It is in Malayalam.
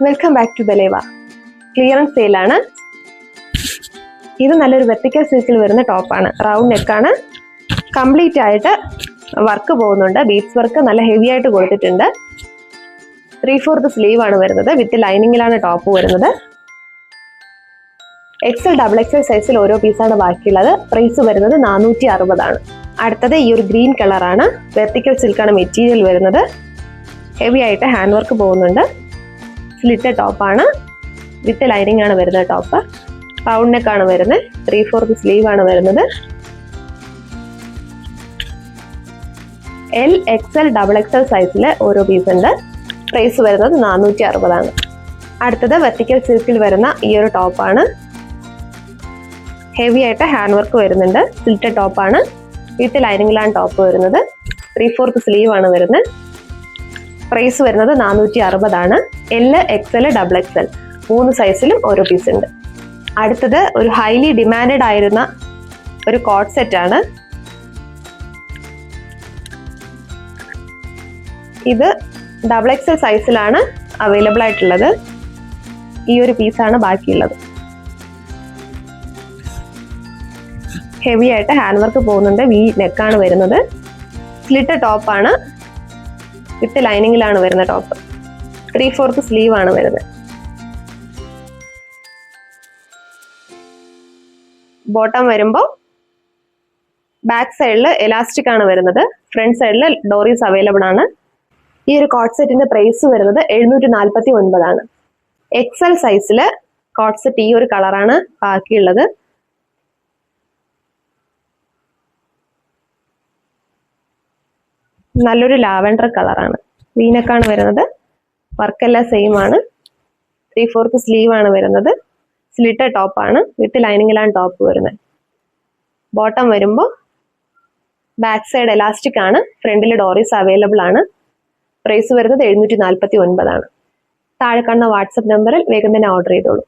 Welcome back to Baleva. Clearance സെയിലാണ്. ഇത് നല്ലൊരു വെർട്ടിക്കൽ സിൽക്കിൽ വരുന്ന ടോപ്പാണ്. റൗണ്ട് നെക്കാണ്. കംപ്ലീറ്റ് ആയിട്ട് വർക്ക് പോകുന്നുണ്ട്. ബീഡ്സ് വർക്ക് നല്ല ഹെവി ആയിട്ട് കൊടുത്തിട്ടുണ്ട്. 3/4 സ്ലീവ് ആണ് വരുന്നത്. വിത്ത് ലൈനിങ്ങിലാണ് ടോപ്പ് വരുന്നത്. XL XXL സൈസിൽ ഓരോ പീസാണ് ബാക്കിയുള്ളത്. പ്രൈസ് വരുന്നത് 460 ആണ്. അടുത്തത് ഈ ഒരു ഗ്രീൻ കളറാണ്. വെർട്ടിക്കൽ സിൽക്കാണ് മെറ്റീരിയൽ വരുന്നത്. ഹെവി ആയിട്ട് ഹാൻഡ് വർക്ക് പോകുന്നുണ്ട്. സ്ലിറ്റ് ടോപ്പാണ്. വിത്ത് ലൈനിങ് ആണ് വരുന്നത്. ടോപ്പ് റൗണ്ട് നെക്ക് ആണ് വരുന്നത്. 3/4 സ്ലീവ് ആണ് വരുന്നത്. L XL XXL സൈസിൽ ഓരോ പീസ് ഉണ്ട്. പ്രൈസ് വരുന്നത് 460 ആണ്. അടുത്തത് വെർട്ടിക്കൽ സിൽക്കിൽ വരുന്ന ഈ ഒരു ടോപ്പാണ്. ഹെവി ആയിട്ട് ഹാൻഡ് വർക്ക് വരുന്നുണ്ട്. സ്ലിറ്റ് ടോപ്പാണ്. വിത്ത് ലൈനിങ്ങിലാണ് ടോപ്പ് വരുന്നത്. 3/4 സ്ലീവ് ആണ് വരുന്നത്. പ്രൈസ് വരുന്നത് 460 ആണ്. L XL XXL 3 സൈസിലും ഓരോ പീസ് ഉണ്ട്. അടുത്തത് ഒരു ഹൈലി ഡിമാൻഡഡ് ആയിരുന്ന ഒരു കോട്ട് സെറ്റ് ആണ്. ഇത് XXL സൈസിലാണ് അവൈലബിൾ ആയിട്ടുള്ളത്. ഈ ഒരു പീസാണ് ബാക്കിയുള്ളത്. ഹെവി ആയിട്ട് ഹാൻഡ് വർക്ക് പോകുന്നുണ്ട്. വി നെക്കാണ് വരുന്നത്. സ്ലിറ്റ് ടോപ്പാണ്. വിത്ത് ലൈനിങ്ങിലാണ് വരുന്ന ടോപ്പ്. 3/4 സ്ലീവ് ആണ് വരുന്നത്. ബോട്ടം വരുമ്പോൾ ബാക്ക് സൈഡിൽ എലാസ്റ്റിക് ആണ് വരുന്നത്. ഫ്രണ്ട് സൈഡിൽ ഡോറീസ് അവൈലബിൾ ആണ്. ഈ ഒരു കോട്ട് സെറ്റിന്റെ പ്രൈസ് വരുന്നത് 749 ആണ്. XL സൈസിൽ കോട്ട് സെറ്റ് ഈ ഒരു കളറാണ് ബാക്കിയുള്ളത്. നല്ലൊരു ലാവൻഡർ കളറാണ്. വീനക്കാണ് വരുന്നത്. വർക്കെല്ലാം സെയിം ആണ്. 3/4 സ്ലീവ് ആണ് വരുന്നത്. സ്ലിറ്റ് ടോപ്പാണ്. വിത്ത് ലൈനിങ്ങിലാണ് ടോപ്പ് വരുന്നത്. ബോട്ടം വരുമ്പോൾ ബാക്ക് സൈഡ് എലാസ്റ്റിക് ആണ്. ഫ്രണ്ടിൽ ഡോറീസ് അവൈലബിൾ ആണ്. പ്രൈസ് വരുന്നത് 749 ആണ്. താഴെ കാണുന്ന വാട്സപ്പ് നമ്പറിൽ വേഗം തന്നെ ഓർഡർ ചെയ്തോളൂ.